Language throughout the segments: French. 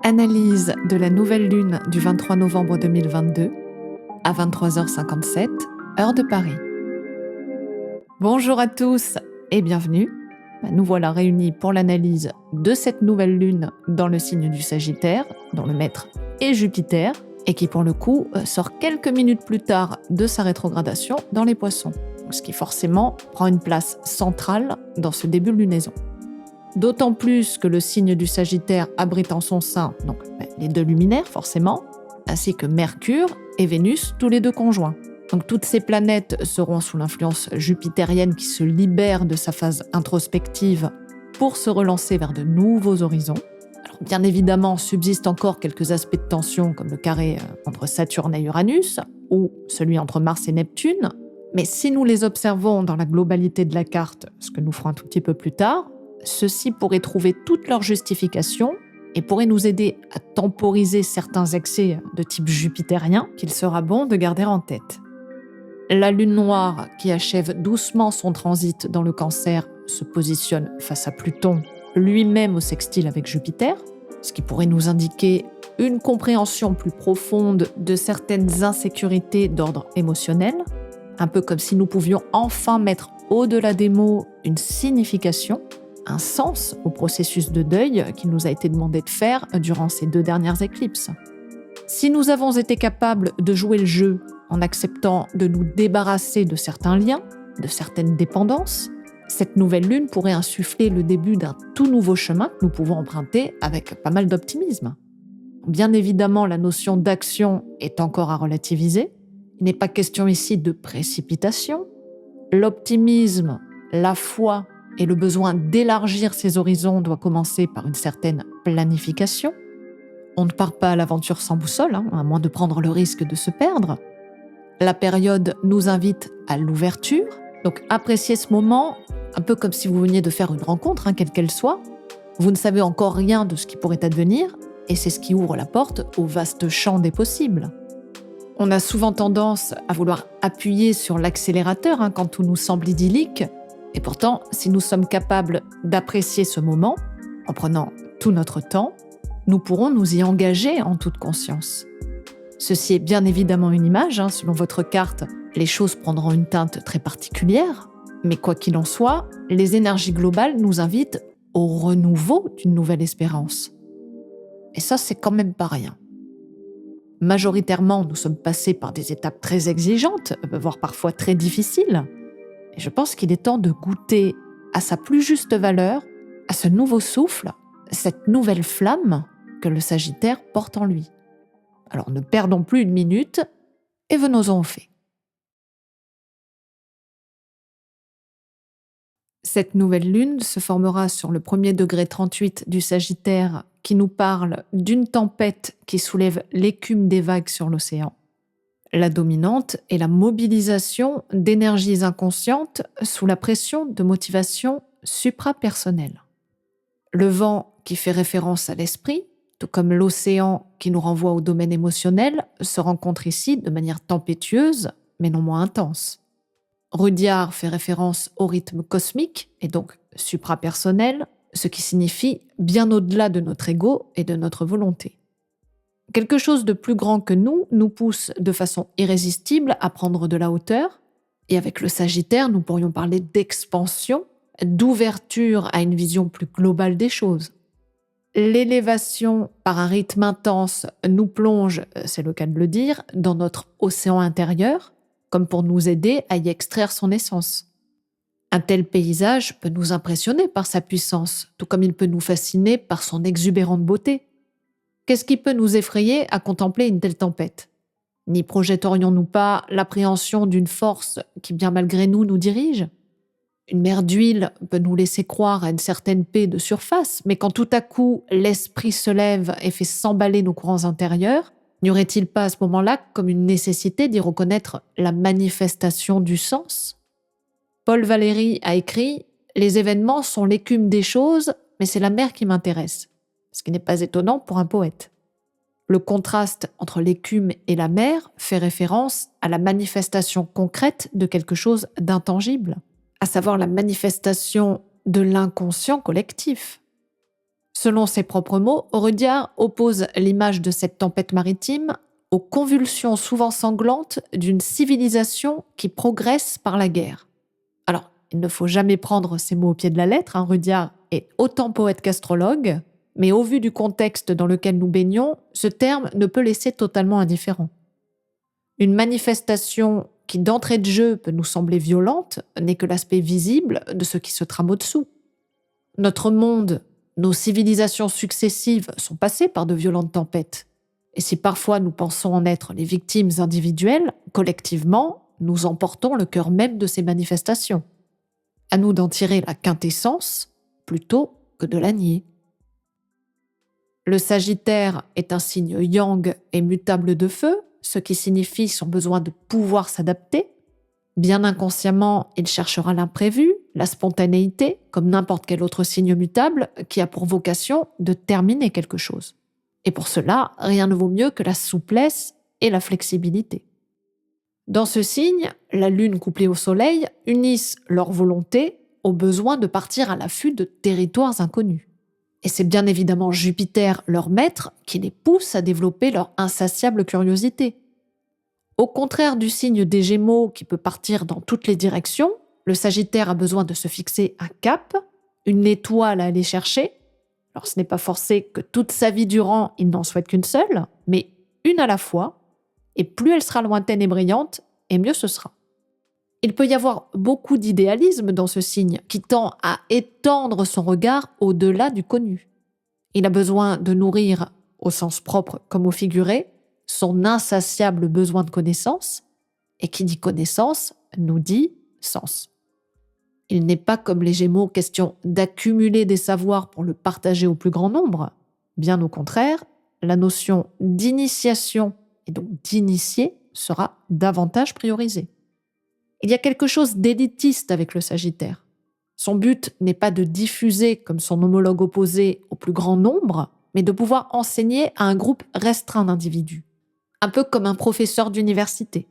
Analyse de la nouvelle lune du 23 novembre 2022 à 23h57, heure de Paris. Bonjour à tous et bienvenue. Nous voilà réunis pour l'analyse de cette nouvelle lune dans le signe du Sagittaire, dont le maître est Jupiter, et qui pour le coup sort quelques minutes plus tard de sa rétrogradation dans les Poissons, ce qui forcément prend une place centrale dans ce début de lunaison. D'autant plus que le signe du Sagittaire abrite en son sein les deux luminaires forcément, ainsi que Mercure et Vénus, tous les deux conjoints. Donc toutes ces planètes seront sous l'influence jupitérienne qui se libère de sa phase introspective pour se relancer vers de nouveaux horizons. Alors bien évidemment, subsistent encore quelques aspects de tension comme le carré entre Saturne et Uranus ou celui entre Mars et Neptune, mais si nous les observons dans la globalité de la carte, ce que nous ferons un tout petit peu plus tard, ceux-ci pourraient trouver toute leur justification et pourraient nous aider à temporiser certains excès de type jupitérien qu'il sera bon de garder en tête. La lune noire, qui achève doucement son transit dans le Cancer, se positionne face à Pluton, lui-même au sextile avec Jupiter, ce qui pourrait nous indiquer une compréhension plus profonde de certaines insécurités d'ordre émotionnel, un peu comme si nous pouvions enfin mettre au-delà des mots une signification, un sens au processus de deuil qu'il nous a été demandé de faire durant ces 2 dernières éclipses. Si nous avons été capables de jouer le jeu en acceptant de nous débarrasser de certains liens, de certaines dépendances, cette nouvelle lune pourrait insuffler le début d'un tout nouveau chemin que nous pouvons emprunter avec pas mal d'optimisme. Bien évidemment, la notion d'action est encore à relativiser. Il n'est pas question ici de précipitation. L'optimisme, la foi et le besoin d'élargir ses horizons doit commencer par une certaine planification. On ne part pas à l'aventure sans boussole, à moins de prendre le risque de se perdre. La période nous invite à l'ouverture, donc appréciez ce moment, un peu comme si vous veniez de faire une rencontre, quelle qu'elle soit. Vous ne savez encore rien de ce qui pourrait advenir, et c'est ce qui ouvre la porte au vaste champ des possibles. On a souvent tendance à vouloir appuyer sur l'accélérateur quand tout nous semble idyllique, et pourtant, si nous sommes capables d'apprécier ce moment, en prenant tout notre temps, nous pourrons nous y engager en toute conscience. Ceci est bien évidemment une image, selon votre carte, les choses prendront une teinte très particulière, mais quoi qu'il en soit, les énergies globales nous invitent au renouveau d'une nouvelle espérance. Et ça, c'est quand même pas rien. Majoritairement, nous sommes passés par des étapes très exigeantes, voire parfois très difficiles, et je pense qu'il est temps de goûter à sa plus juste valeur, à ce nouveau souffle, cette nouvelle flamme que le Sagittaire porte en lui. Alors ne perdons plus une minute et venons-en aux faits. Cette nouvelle lune se formera sur le 1er degré 38 du Sagittaire qui nous parle d'une tempête qui soulève l'écume des vagues sur l'océan. La dominante est la mobilisation d'énergies inconscientes sous la pression de motivations suprapersonnelles. Le vent qui fait référence à l'esprit, tout comme l'océan qui nous renvoie au domaine émotionnel, se rencontrent ici de manière tempétueuse, mais non moins intense. Rudyard fait référence au rythme cosmique, et donc suprapersonnel, ce qui signifie bien au-delà de notre ego et de notre volonté. Quelque chose de plus grand que nous pousse de façon irrésistible à prendre de la hauteur, et avec le Sagittaire, nous pourrions parler d'expansion, d'ouverture à une vision plus globale des choses. L'élévation par un rythme intense nous plonge, c'est le cas de le dire, dans notre océan intérieur, comme pour nous aider à y extraire son essence. Un tel paysage peut nous impressionner par sa puissance, tout comme il peut nous fasciner par son exubérante beauté. Qu'est-ce qui peut nous effrayer à contempler une telle tempête ? N'y projetterions-nous pas l'appréhension d'une force qui, bien malgré nous dirige ? Une mer d'huile peut nous laisser croire à une certaine paix de surface, mais quand tout à coup l'esprit se lève et fait s'emballer nos courants intérieurs, n'y aurait-il pas à ce moment-là comme une nécessité d'y reconnaître la manifestation du sens ? Paul Valéry a écrit « Les événements sont l'écume des choses, mais c'est la mer qui m'intéresse », ce qui n'est pas étonnant pour un poète. Le contraste entre l'écume et la mer fait référence à la manifestation concrète de quelque chose d'intangible, à savoir la manifestation de l'inconscient collectif. Selon ses propres mots, Aurudiard oppose l'image de cette tempête maritime aux convulsions souvent sanglantes d'une civilisation qui progresse par la guerre. Alors, il ne faut jamais prendre ces mots au pied de la lettre, Aurudiard est autant poète qu'astrologue, mais au vu du contexte dans lequel nous baignons, ce terme ne peut laisser totalement indifférent. Une manifestation qui d'entrée de jeu peut nous sembler violente n'est que l'aspect visible de ce qui se trame au-dessous. Notre monde, nos civilisations successives sont passées par de violentes tempêtes. Et si parfois nous pensons en être les victimes individuelles, collectivement, nous emportons le cœur même de ces manifestations. À nous d'en tirer la quintessence plutôt que de la nier. Le Sagittaire est un signe yang et mutable de feu, ce qui signifie son besoin de pouvoir s'adapter. Bien inconsciemment, il cherchera l'imprévu, la spontanéité, comme n'importe quel autre signe mutable qui a pour vocation de terminer quelque chose. Et pour cela, rien ne vaut mieux que la souplesse et la flexibilité. Dans ce signe, la Lune couplée au Soleil unissent leur volonté au besoin de partir à l'affût de territoires inconnus. Et c'est bien évidemment Jupiter, leur maître, qui les pousse à développer leur insatiable curiosité. Au contraire du signe des Gémeaux qui peut partir dans toutes les directions, le Sagittaire a besoin de se fixer un cap, une étoile à aller chercher. Alors ce n'est pas forcé que toute sa vie durant, il n'en souhaite qu'une seule, mais une à la fois, et plus elle sera lointaine et brillante, et mieux ce sera. Il peut y avoir beaucoup d'idéalisme dans ce signe qui tend à étendre son regard au-delà du connu. Il a besoin de nourrir, au sens propre comme au figuré, son insatiable besoin de connaissance, et qui dit connaissance nous dit sens. Il n'est pas comme les Gémeaux question d'accumuler des savoirs pour le partager au plus grand nombre. Bien au contraire, la notion d'initiation et donc d'initié sera davantage priorisée. Il y a quelque chose d'élitiste avec le Sagittaire. Son but n'est pas de diffuser, comme son homologue opposé, au plus grand nombre, mais de pouvoir enseigner à un groupe restreint d'individus. Un peu comme un professeur d'université.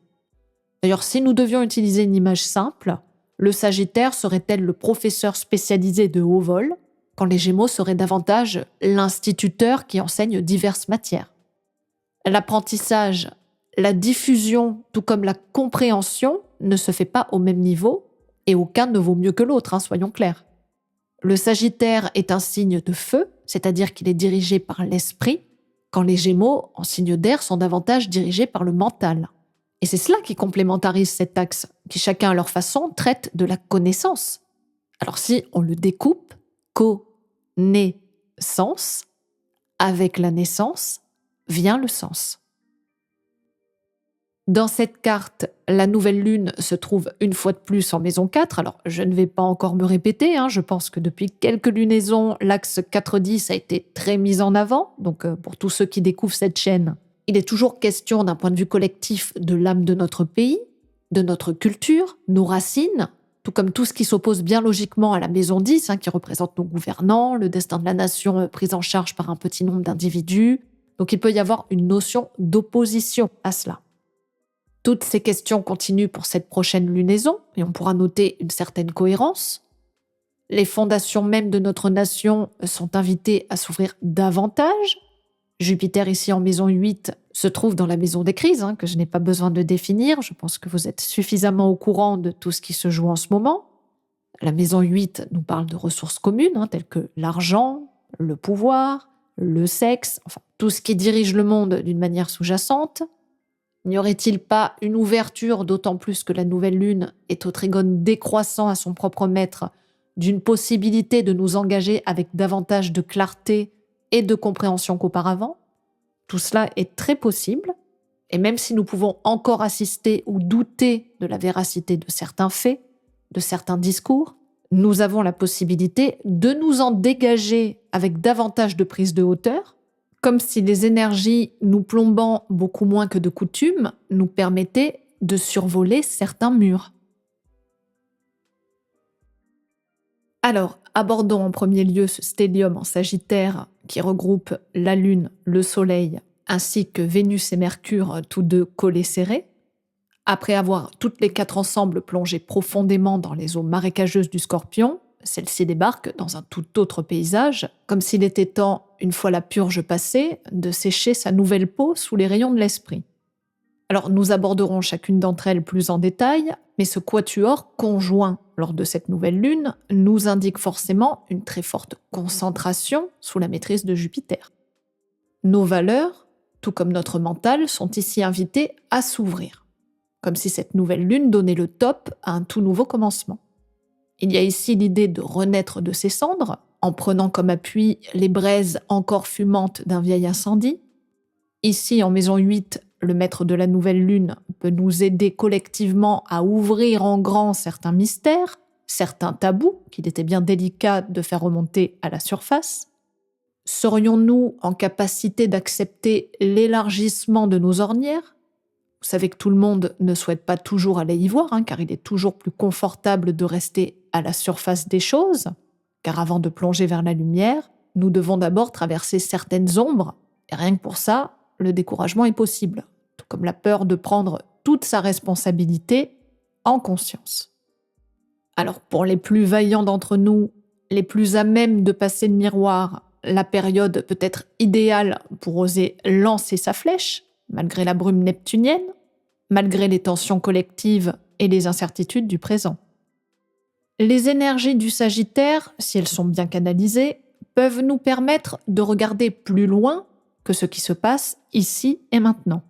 D'ailleurs, si nous devions utiliser une image simple, le Sagittaire serait-elle le professeur spécialisé de haut vol, quand les Gémeaux seraient davantage l'instituteur qui enseigne diverses matières. L'apprentissage, la diffusion, tout comme la compréhension, ne se fait pas au même niveau, et aucun ne vaut mieux que l'autre, soyons clairs. Le Sagittaire est un signe de feu, c'est-à-dire qu'il est dirigé par l'esprit, quand les Gémeaux, en signe d'air, sont davantage dirigés par le mental. Et c'est cela qui complémentarise cet axe, qui chacun à leur façon traite de la connaissance. Alors si on le découpe, co-né-sens, avec la naissance vient le sens. Dans cette carte, la nouvelle lune se trouve une fois de plus en maison 4. Alors, je ne vais pas encore me répéter, je pense que depuis quelques lunaisons, l'axe 4-10 a été très mis en avant. Donc, pour tous ceux qui découvrent cette chaîne, il est toujours question d'un point de vue collectif de l'âme de notre pays, de notre culture, nos racines, tout comme tout ce qui s'oppose bien logiquement à la maison 10, qui représente nos gouvernants, le destin de la nation pris en charge par un petit nombre d'individus. Donc, il peut y avoir une notion d'opposition à cela. Toutes ces questions continuent pour cette prochaine lunaison et on pourra noter une certaine cohérence. Les fondations même de notre nation sont invitées à s'ouvrir davantage. Jupiter, ici en maison 8, se trouve dans la maison des crises, que je n'ai pas besoin de définir. Je pense que vous êtes suffisamment au courant de tout ce qui se joue en ce moment. La maison 8 nous parle de ressources communes, telles que l'argent, le pouvoir, le sexe, enfin tout ce qui dirige le monde d'une manière sous-jacente. N'y aurait-il pas une ouverture, d'autant plus que la nouvelle lune est au trigone décroissant à son propre maître, d'une possibilité de nous engager avec davantage de clarté et de compréhension qu'auparavant? Tout cela est très possible, et même si nous pouvons encore assister ou douter de la véracité de certains faits, de certains discours, nous avons la possibilité de nous en dégager avec davantage de prise de hauteur, comme si les énergies nous plombant beaucoup moins que de coutume nous permettaient de survoler certains murs. Alors, abordons en premier lieu ce stellium en Sagittaire qui regroupe la Lune, le Soleil, ainsi que Vénus et Mercure, tous deux collés serrés. Après avoir toutes les quatre ensemble plongé profondément dans les eaux marécageuses du Scorpion, celle-ci débarque dans un tout autre paysage, comme s'il était temps, une fois la purge passée, de sécher sa nouvelle peau sous les rayons de l'esprit. Alors nous aborderons chacune d'entre elles plus en détail, mais ce quatuor conjoint lors de cette nouvelle lune nous indique forcément une très forte concentration sous la maîtrise de Jupiter. Nos valeurs, tout comme notre mental, sont ici invitées à s'ouvrir, comme si cette nouvelle lune donnait le top à un tout nouveau commencement. Il y a ici l'idée de renaître de ses cendres, en prenant comme appui les braises encore fumantes d'un vieil incendie. Ici, en maison 8, le maître de la nouvelle lune peut nous aider collectivement à ouvrir en grand certains mystères, certains tabous qu'il était bien délicat de faire remonter à la surface. Serions-nous en capacité d'accepter l'élargissement de nos ornières ? Vous savez que tout le monde ne souhaite pas toujours aller y voir, car il est toujours plus confortable de rester à la surface des choses, car avant de plonger vers la lumière, nous devons d'abord traverser certaines ombres, et rien que pour ça, le découragement est possible, tout comme la peur de prendre toute sa responsabilité en conscience. Alors pour les plus vaillants d'entre nous, les plus à même de passer le miroir, la période peut être idéale pour oser lancer sa flèche, malgré la brume neptunienne, malgré les tensions collectives et les incertitudes du présent. Les énergies du Sagittaire, si elles sont bien canalisées, peuvent nous permettre de regarder plus loin que ce qui se passe ici et maintenant.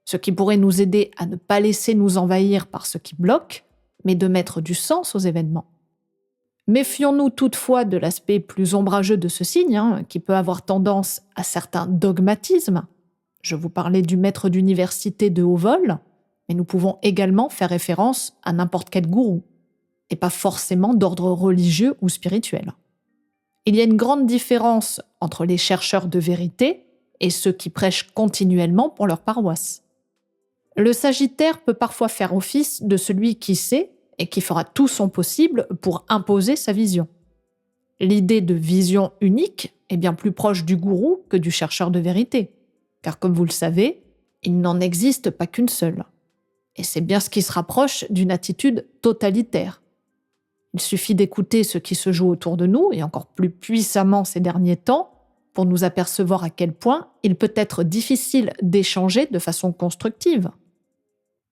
Ce qui pourrait nous aider à ne pas laisser nous envahir par ce qui bloque, mais de mettre du sens aux événements. Méfions-nous toutefois de l'aspect plus ombrageux de ce signe, qui peut avoir tendance à certains dogmatismes. Je vous parlais du maître d'université de haut vol, mais nous pouvons également faire référence à n'importe quel gourou, et pas forcément d'ordre religieux ou spirituel. Il y a une grande différence entre les chercheurs de vérité et ceux qui prêchent continuellement pour leur paroisse. Le Sagittaire peut parfois faire office de celui qui sait et qui fera tout son possible pour imposer sa vision. L'idée de vision unique est bien plus proche du gourou que du chercheur de vérité, car comme vous le savez, il n'en existe pas qu'une seule. Et c'est bien ce qui se rapproche d'une attitude totalitaire. Il suffit d'écouter ce qui se joue autour de nous, et encore plus puissamment ces derniers temps, pour nous apercevoir à quel point il peut être difficile d'échanger de façon constructive.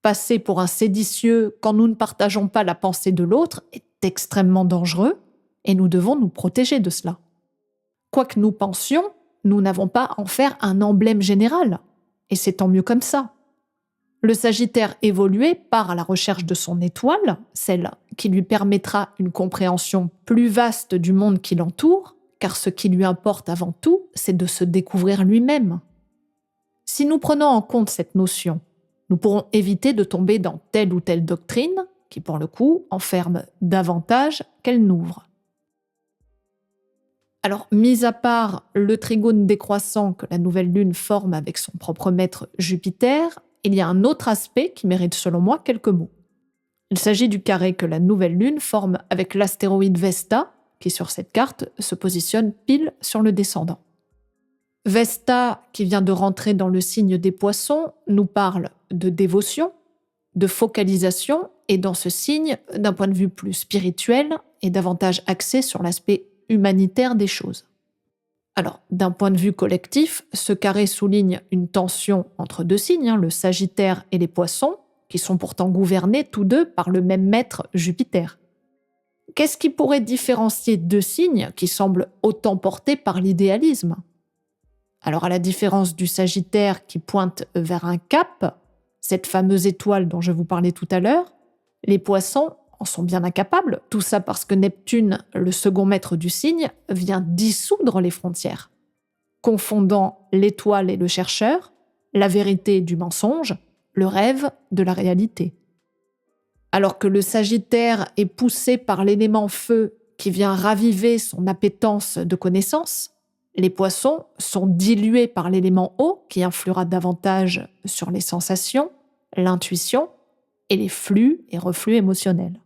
Passer pour un séditieux quand nous ne partageons pas la pensée de l'autre est extrêmement dangereux, et nous devons nous protéger de cela. Quoi que nous pensions, nous n'avons pas à en faire un emblème général, et c'est tant mieux comme ça. Le Sagittaire évolué part à la recherche de son étoile, celle qui lui permettra une compréhension plus vaste du monde qui l'entoure, car ce qui lui importe avant tout, c'est de se découvrir lui-même. Si nous prenons en compte cette notion, nous pourrons éviter de tomber dans telle ou telle doctrine, qui pour le coup enferme davantage qu'elle n'ouvre. Alors, mis à part le trigone décroissant que la nouvelle lune forme avec son propre maître Jupiter, il y a un autre aspect qui mérite selon moi quelques mots. Il s'agit du carré que la nouvelle lune forme avec l'astéroïde Vesta, qui sur cette carte se positionne pile sur le descendant. Vesta, qui vient de rentrer dans le signe des Poissons, nous parle de dévotion, de focalisation, et dans ce signe, d'un point de vue plus spirituel et davantage axé sur l'aspect humanitaire des choses. Alors, d'un point de vue collectif, ce carré souligne une tension entre deux signes, le Sagittaire et les Poissons, qui sont pourtant gouvernés tous deux par le même maître Jupiter. Qu'est-ce qui pourrait différencier deux signes qui semblent autant portés par l'idéalisme ? Alors, à la différence du Sagittaire qui pointe vers un cap, cette fameuse étoile dont je vous parlais tout à l'heure, les Poissons en sont bien incapables, tout ça parce que Neptune, le second maître du signe, vient dissoudre les frontières, confondant l'étoile et le chercheur, la vérité du mensonge, le rêve de la réalité. Alors que le Sagittaire est poussé par l'élément feu qui vient raviver son appétence de connaissance, les Poissons sont dilués par l'élément eau qui influera davantage sur les sensations, l'intuition et les flux et reflux émotionnels.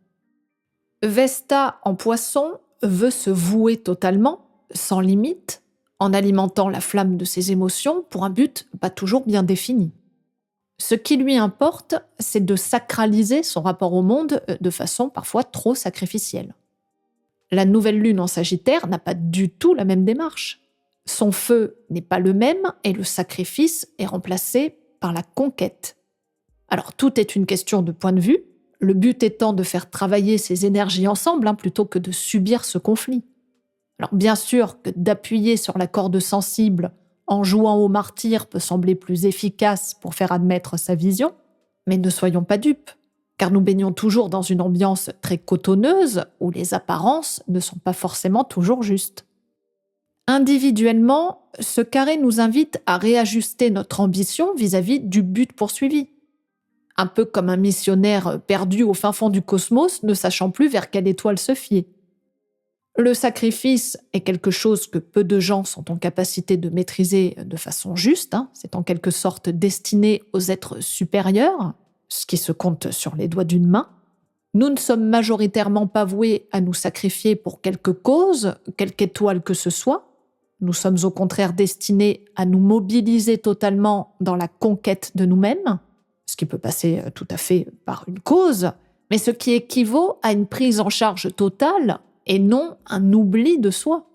Vesta en Poisson veut se vouer totalement, sans limite, en alimentant la flamme de ses émotions pour un but pas toujours bien défini. Ce qui lui importe, c'est de sacraliser son rapport au monde de façon parfois trop sacrificielle. La nouvelle lune en Sagittaire n'a pas du tout la même démarche. Son feu n'est pas le même et le sacrifice est remplacé par la conquête. Alors tout est une question de point de vue, le but étant de faire travailler ces énergies ensemble plutôt que de subir ce conflit. Alors bien sûr que d'appuyer sur la corde sensible en jouant au martyr peut sembler plus efficace pour faire admettre sa vision, mais ne soyons pas dupes, car nous baignons toujours dans une ambiance très cotonneuse où les apparences ne sont pas forcément toujours justes. Individuellement, ce carré nous invite à réajuster notre ambition vis-à-vis du but poursuivi. Un peu comme un missionnaire perdu au fin fond du cosmos ne sachant plus vers quelle étoile se fier. Le sacrifice est quelque chose que peu de gens sont en capacité de maîtriser de façon juste, c'est en quelque sorte destiné aux êtres supérieurs, ce qui se compte sur les doigts d'une main. Nous ne sommes majoritairement pas voués à nous sacrifier pour quelque cause, quelque étoile que ce soit. Nous sommes au contraire destinés à nous mobiliser totalement dans la conquête de nous-mêmes, ce qui peut passer tout à fait par une cause, mais ce qui équivaut à une prise en charge totale et non un oubli de soi.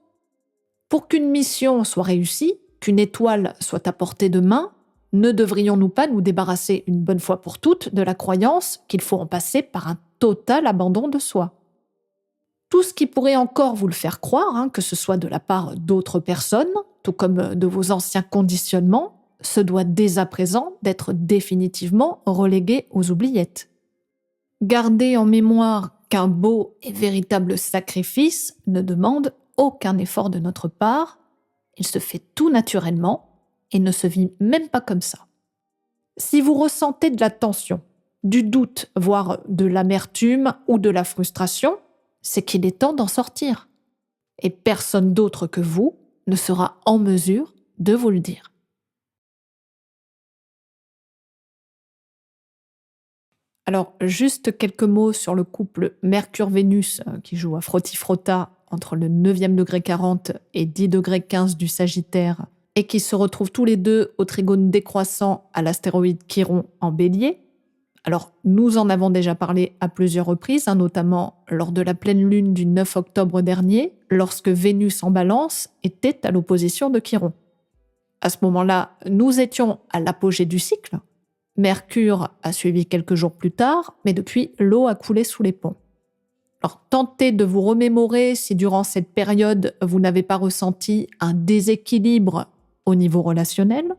Pour qu'une mission soit réussie, qu'une étoile soit à portée de main, ne devrions-nous pas nous débarrasser une bonne fois pour toutes de la croyance qu'il faut en passer par un total abandon de soi? Tout ce qui pourrait encore vous le faire croire, que ce soit de la part d'autres personnes, tout comme de vos anciens conditionnements, se doit dès à présent d'être définitivement relégué aux oubliettes. Gardez en mémoire qu'un beau et véritable sacrifice ne demande aucun effort de notre part, il se fait tout naturellement et ne se vit même pas comme ça. Si vous ressentez de la tension, du doute, voire de l'amertume ou de la frustration, c'est qu'il est temps d'en sortir. Et personne d'autre que vous ne sera en mesure de vous le dire. Alors, juste quelques mots sur le couple Mercure-Vénus qui joue à frotti-frotta entre le 9e degré 40 et 10 degrés 15 du Sagittaire et qui se retrouvent tous les deux au trigone décroissant à l'astéroïde Chiron en Bélier. Alors, nous en avons déjà parlé à plusieurs reprises, notamment lors de la pleine lune du 9 octobre dernier, lorsque Vénus en Balance était à l'opposition de Chiron. À ce moment-là, nous étions à l'apogée du cycle. Mercure a suivi quelques jours plus tard, mais depuis, l'eau a coulé sous les ponts. Alors, tentez de vous remémorer si durant cette période, vous n'avez pas ressenti un déséquilibre au niveau relationnel.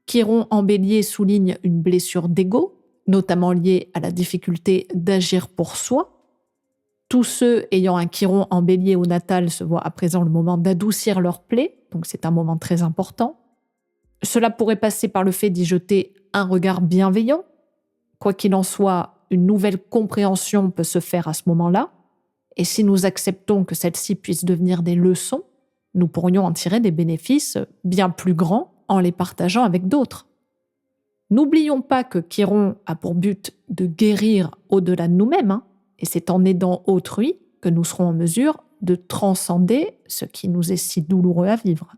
Chiron en Bélier souligne une blessure d'ego, notamment liée à la difficulté d'agir pour soi. Tous ceux ayant un Chiron en Bélier au natal se voient à présent le moment d'adoucir leur plaie, donc c'est un moment très important. Cela pourrait passer par le fait d'y jeter un regard bienveillant. Quoi qu'il en soit, une nouvelle compréhension peut se faire à ce moment-là, et si nous acceptons que celle-ci puisse devenir des leçons, nous pourrions en tirer des bénéfices bien plus grands en les partageant avec d'autres. N'oublions pas que Chiron a pour but de guérir au-delà de nous-mêmes, et c'est en aidant autrui que nous serons en mesure de transcender ce qui nous est si douloureux à vivre.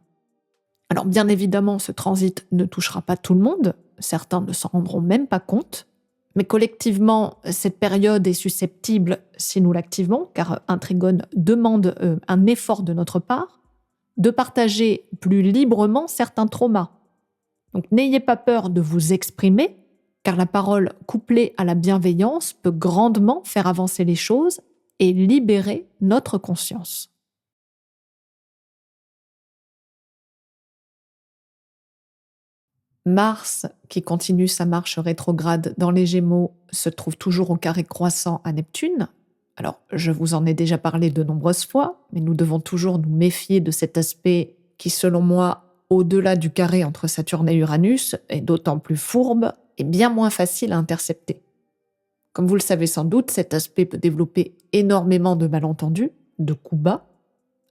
Alors bien évidemment, ce transit ne touchera pas tout le monde, certains ne s'en rendront même pas compte, mais collectivement, cette période est susceptible, si nous l'activons, car un trigone demande un effort de notre part, de partager plus librement certains traumas. Donc n'ayez pas peur de vous exprimer, car la parole couplée à la bienveillance peut grandement faire avancer les choses et libérer notre conscience. Mars, qui continue sa marche rétrograde dans les Gémeaux, se trouve toujours au carré croissant à Neptune. Alors, je vous en ai déjà parlé de nombreuses fois, mais nous devons toujours nous méfier de cet aspect qui, selon moi, au-delà du carré entre Saturne et Uranus, est d'autant plus fourbe et bien moins facile à intercepter. Comme vous le savez sans doute, cet aspect peut développer énormément de malentendus, de coups bas.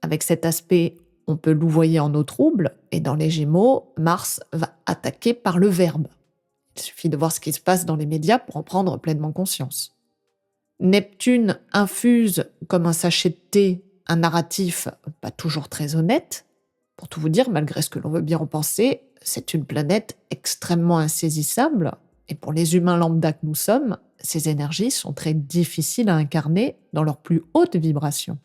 Avec cet aspect, on peut louvoyer en eau trouble, et dans les Gémeaux, Mars va attaquer par le verbe. Il suffit de voir ce qui se passe dans les médias pour en prendre pleinement conscience. Neptune infuse comme un sachet de thé un narratif pas toujours très honnête. Pour tout vous dire, malgré ce que l'on veut bien en penser, c'est une planète extrêmement insaisissable, et pour les humains lambda que nous sommes, ces énergies sont très difficiles à incarner dans leur plus haute vibration.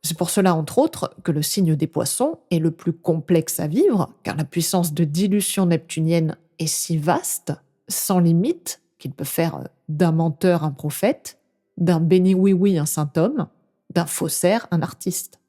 C'est pour cela, entre autres, que le signe des poissons est le plus complexe à vivre, car la puissance de dilution neptunienne est si vaste, sans limite, qu'il peut faire d'un menteur un prophète, d'un béni-oui-oui un saint homme, d'un faussaire un artiste.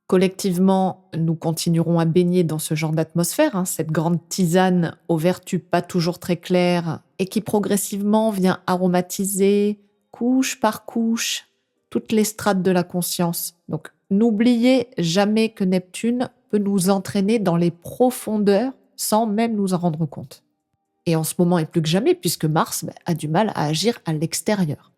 Collectivement, nous continuerons à baigner dans ce genre d'atmosphère, cette grande tisane aux vertus pas toujours très claires et qui progressivement vient aromatiser, couche par couche, toutes les strates de la conscience. Donc, n'oubliez jamais que Neptune peut nous entraîner dans les profondeurs sans même nous en rendre compte. Et en ce moment et plus que jamais, puisque Mars a du mal à agir à l'extérieur.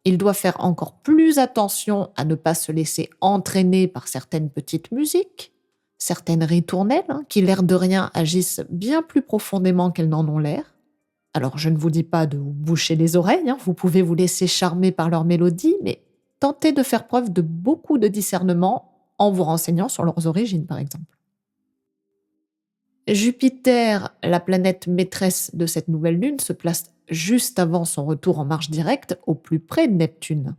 Il doit faire encore plus attention à ne pas se laisser entraîner par certaines petites musiques, certaines ritournelles, qui l'air de rien agissent bien plus profondément qu'elles n'en ont l'air. Alors je ne vous dis pas de vous boucher les oreilles, vous pouvez vous laisser charmer par leur mélodie, mais tentez de faire preuve de beaucoup de discernement en vous renseignant sur leurs origines par exemple. Jupiter, la planète maîtresse de cette nouvelle lune, se place juste avant son retour en marche directe, au plus près de Neptune,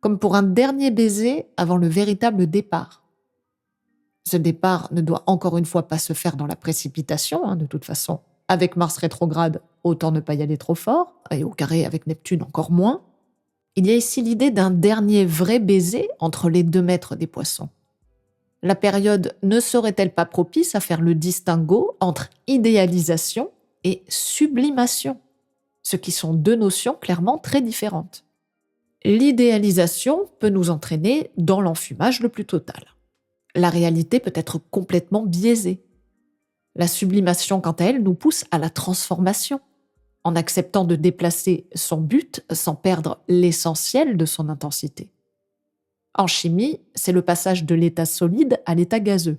comme pour un dernier baiser avant le véritable départ. Ce départ ne doit encore une fois pas se faire dans la précipitation, de toute façon. Avec Mars rétrograde, autant ne pas y aller trop fort, et au carré avec Neptune encore moins. Il y a ici l'idée d'un dernier vrai baiser entre les 2 maîtres des poissons. La période ne serait-elle pas propice à faire le distinguo entre idéalisation et sublimation, ce qui sont 2 notions clairement très différentes. L'idéalisation peut nous entraîner dans l'enfumage le plus total. La réalité peut être complètement biaisée. La sublimation, quant à elle, nous pousse à la transformation, en acceptant de déplacer son but sans perdre l'essentiel de son intensité. En chimie, c'est le passage de l'état solide à l'état gazeux.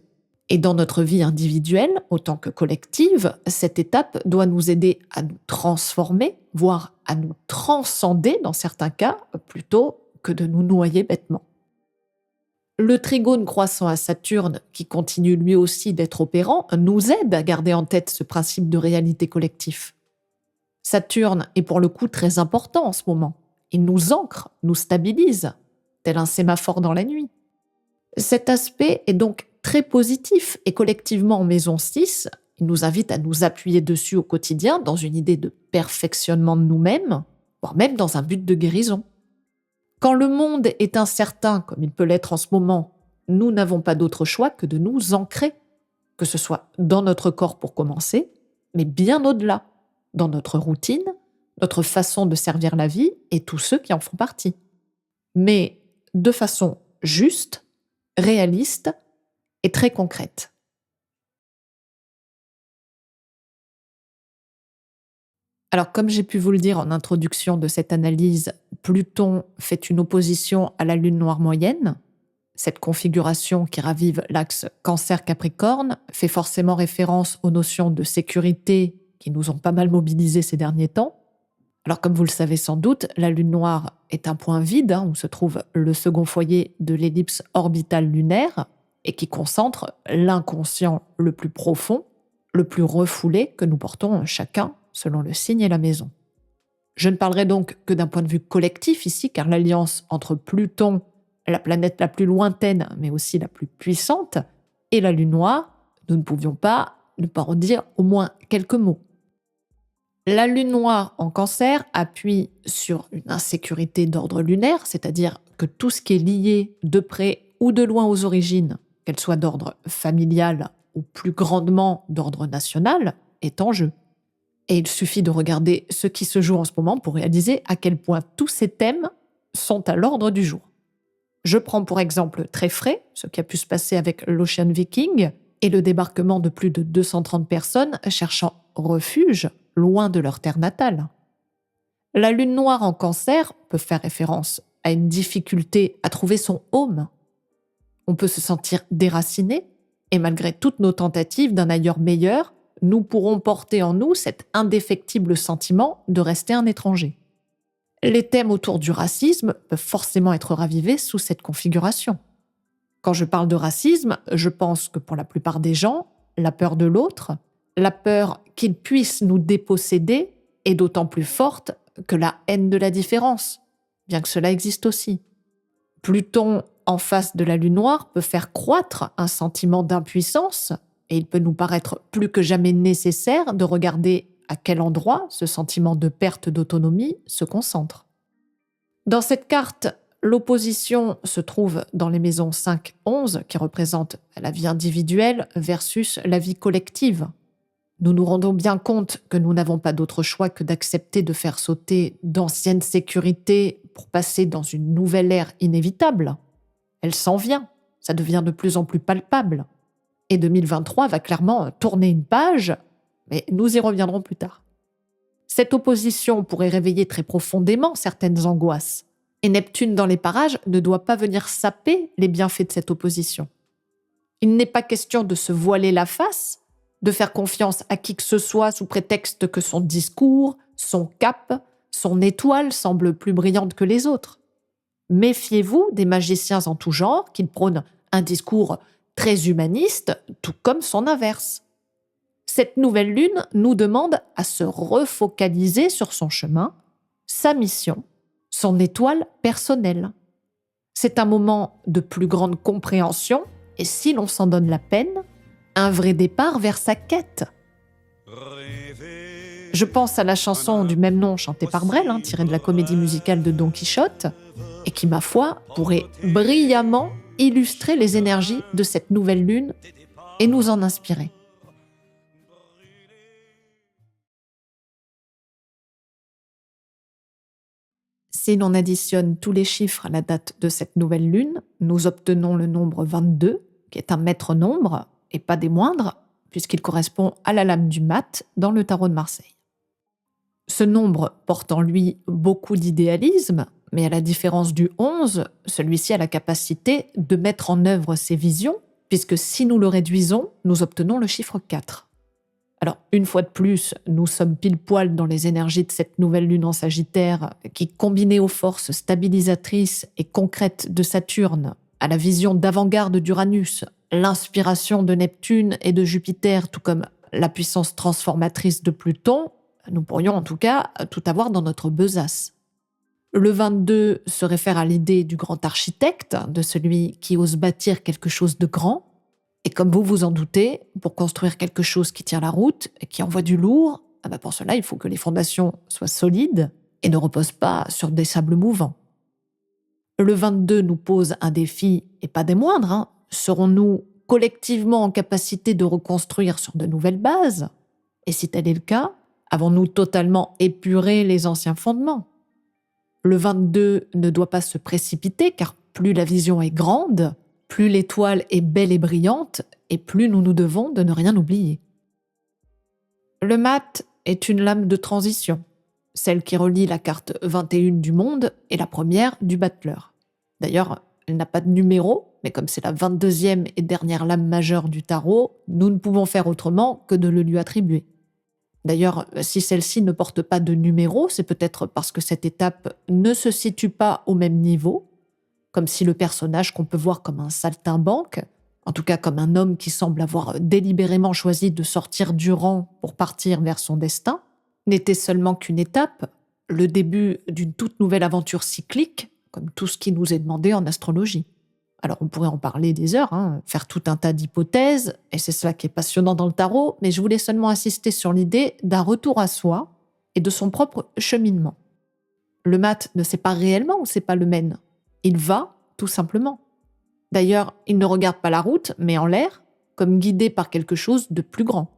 Et dans notre vie individuelle, autant que collective, cette étape doit nous aider à nous transformer, voire à nous transcender dans certains cas, plutôt que de nous noyer bêtement. Le trigone croissant à Saturne, qui continue lui aussi d'être opérant, nous aide à garder en tête ce principe de réalité collective. Saturne est pour le coup très important en ce moment. Il nous ancre, nous stabilise, tel un sémaphore dans la nuit. Cet aspect est donc très positif et collectivement en maison 6, il nous invite à nous appuyer dessus au quotidien dans une idée de perfectionnement de nous-mêmes, voire même dans un but de guérison. Quand le monde est incertain, comme il peut l'être en ce moment, nous n'avons pas d'autre choix que de nous ancrer, que ce soit dans notre corps pour commencer, mais bien au-delà, dans notre routine, notre façon de servir la vie et tous ceux qui en font partie. Mais de façon juste, réaliste et très concrète. Alors, comme j'ai pu vous le dire en introduction de cette analyse, Pluton fait une opposition à la Lune noire moyenne. Cette configuration qui ravive l'axe Cancer-Capricorne fait forcément référence aux notions de sécurité qui nous ont pas mal mobilisés ces derniers temps. Alors, comme vous le savez sans doute, la Lune noire est un point vide où se trouve le second foyer de l'ellipse orbitale lunaire et qui concentre l'inconscient le plus profond, le plus refoulé que nous portons chacun selon le signe et la maison. Je ne parlerai donc que d'un point de vue collectif ici, car l'alliance entre Pluton, la planète la plus lointaine mais aussi la plus puissante, et la Lune noire, nous ne pouvions pas ne pas en dire au moins quelques mots. La Lune noire en Cancer appuie sur une insécurité d'ordre lunaire, c'est-à-dire que tout ce qui est lié de près ou de loin aux origines, qu'elles soient d'ordre familial ou plus grandement d'ordre national, est en jeu. Et il suffit de regarder ce qui se joue en ce moment pour réaliser à quel point tous ces thèmes sont à l'ordre du jour. Je prends pour exemple très frais ce qui a pu se passer avec l'Ocean Viking et le débarquement de plus de 230 personnes cherchant refuge loin de leur terre natale. La Lune noire en Cancer peut faire référence à une difficulté à trouver son home. On peut se sentir déraciné et malgré toutes nos tentatives d'un ailleurs meilleur, nous pourrons porter en nous cet indéfectible sentiment de rester un étranger. Les thèmes autour du racisme peuvent forcément être ravivés sous cette configuration. Quand je parle de racisme, je pense que pour la plupart des gens, la peur de l'autre, la peur qu'il puisse nous déposséder est d'autant plus forte que la haine de la différence, bien que cela existe aussi. Pluton en face de la lune noire peut faire croître un sentiment d'impuissance et il peut nous paraître plus que jamais nécessaire de regarder à quel endroit ce sentiment de perte d'autonomie se concentre. Dans cette carte, l'opposition se trouve dans les maisons 5-11 qui représentent la vie individuelle versus la vie collective. Nous nous rendons bien compte que nous n'avons pas d'autre choix que d'accepter de faire sauter d'anciennes sécurités pour passer dans une nouvelle ère inévitable. Elle s'en vient, ça devient de plus en plus palpable. Et 2023 va clairement tourner une page, mais nous y reviendrons plus tard. Cette opposition pourrait réveiller très profondément certaines angoisses. Et Neptune dans les parages ne doit pas venir saper les bienfaits de cette opposition. Il n'est pas question de se voiler la face, de faire confiance à qui que ce soit sous prétexte que son discours, son cap, son étoile semble plus brillante que les autres. Méfiez-vous des magiciens en tout genre qui prônent un discours très humaniste, tout comme son inverse. Cette nouvelle lune nous demande à se refocaliser sur son chemin, sa mission, son étoile personnelle. C'est un moment de plus grande compréhension et, si l'on s'en donne la peine, un vrai départ vers sa quête. Je pense à la chanson du même nom chantée par Brel, tirée de la comédie musicale de Don Quichotte, et qui, ma foi, pourrait brillamment illustrer les énergies de cette nouvelle lune et nous en inspirer. Si l'on additionne tous les chiffres à la date de cette nouvelle lune, nous obtenons le nombre 22, qui est un maître nombre, et pas des moindres, puisqu'il correspond à la lame du mat dans le tarot de Marseille. Ce nombre porte en lui beaucoup d'idéalisme, mais à la différence du 11, celui-ci a la capacité de mettre en œuvre ses visions, puisque si nous le réduisons, nous obtenons le chiffre 4. Alors, une fois de plus, nous sommes pile poil dans les énergies de cette nouvelle lune en Sagittaire qui, combinée aux forces stabilisatrices et concrètes de Saturne, à la vision d'avant-garde d'Uranus, l'inspiration de Neptune et de Jupiter, tout comme la puissance transformatrice de Pluton, nous pourrions en tout cas tout avoir dans notre besace. Le 22 se réfère à l'idée du grand architecte, de celui qui ose bâtir quelque chose de grand. Et comme vous vous en doutez, pour construire quelque chose qui tient la route et qui envoie du lourd, pour cela, il faut que les fondations soient solides et ne reposent pas sur des sables mouvants. Le 22 nous pose un défi, et pas des moindres. Serons-nous collectivement en capacité de reconstruire sur de nouvelles bases ? Et si tel est le cas, avons-nous totalement épuré les anciens fondements ? Le 22 ne doit pas se précipiter, car plus la vision est grande, plus l'étoile est belle et brillante, et plus nous nous devons de ne rien oublier. Le mat est une lame de transition, celle qui relie la carte 21 du monde et la première du battleur. D'ailleurs, elle n'a pas de numéro, mais comme c'est la 22e et dernière lame majeure du tarot, nous ne pouvons faire autrement que de le lui attribuer. D'ailleurs, si celle-ci ne porte pas de numéro, c'est peut-être parce que cette étape ne se situe pas au même niveau, comme si le personnage qu'on peut voir comme un saltimbanque, en tout cas comme un homme qui semble avoir délibérément choisi de sortir du rang pour partir vers son destin, n'était seulement qu'une étape, le début d'une toute nouvelle aventure cyclique, comme tout ce qui nous est demandé en astrologie. Alors on pourrait en parler des heures, faire tout un tas d'hypothèses, et c'est cela qui est passionnant dans le tarot, mais je voulais seulement insister sur l'idée d'un retour à soi et de son propre cheminement. Le mat ne sait pas réellement où c'est pas le mène. Il va, tout simplement. D'ailleurs, il ne regarde pas la route, mais en l'air, comme guidé par quelque chose de plus grand.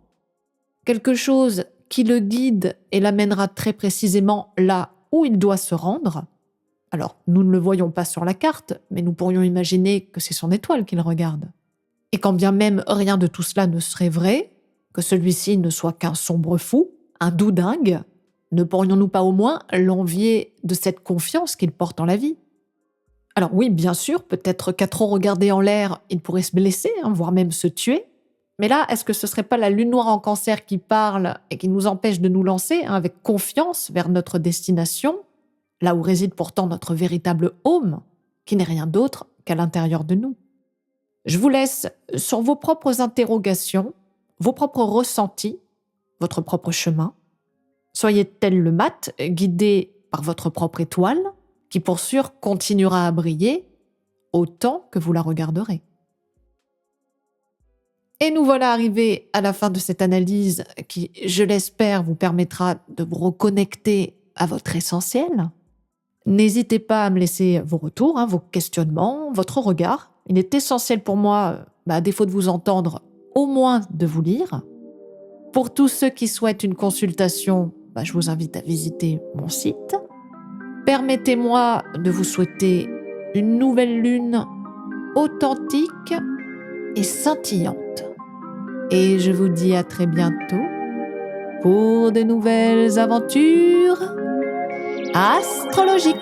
Quelque chose qui le guide et l'amènera très précisément là où il doit se rendre. Alors, nous ne le voyons pas sur la carte, mais nous pourrions imaginer que c'est son étoile qu'il regarde. Et quand bien même rien de tout cela ne serait vrai, que celui-ci ne soit qu'un sombre fou, un doudingue, ne pourrions-nous pas au moins l'envier de cette confiance qu'il porte en la vie ? Alors oui, bien sûr, peut-être qu'à trop regarder en l'air, il pourrait se blesser, voire même se tuer. Mais là, est-ce que ce serait pas la lune noire en Cancer qui parle et qui nous empêche de nous lancer avec confiance vers notre destination, là où réside pourtant notre véritable home, qui n'est rien d'autre qu'à l'intérieur de nous ? Je vous laisse sur vos propres interrogations, vos propres ressentis, votre propre chemin. Soyez tel le mat, guidé par votre propre étoile, qui pour sûr continuera à briller, autant que vous la regarderez. Et nous voilà arrivés à la fin de cette analyse qui, je l'espère, vous permettra de vous reconnecter à votre essentiel. N'hésitez pas à me laisser vos retours, vos questionnements, votre regard. Il est essentiel pour moi, à défaut de vous entendre, au moins de vous lire. Pour tous ceux qui souhaitent une consultation, je vous invite à visiter mon site. Permettez-moi de vous souhaiter une nouvelle lune authentique et scintillante. Et je vous dis à très bientôt pour de nouvelles aventures astrologiques.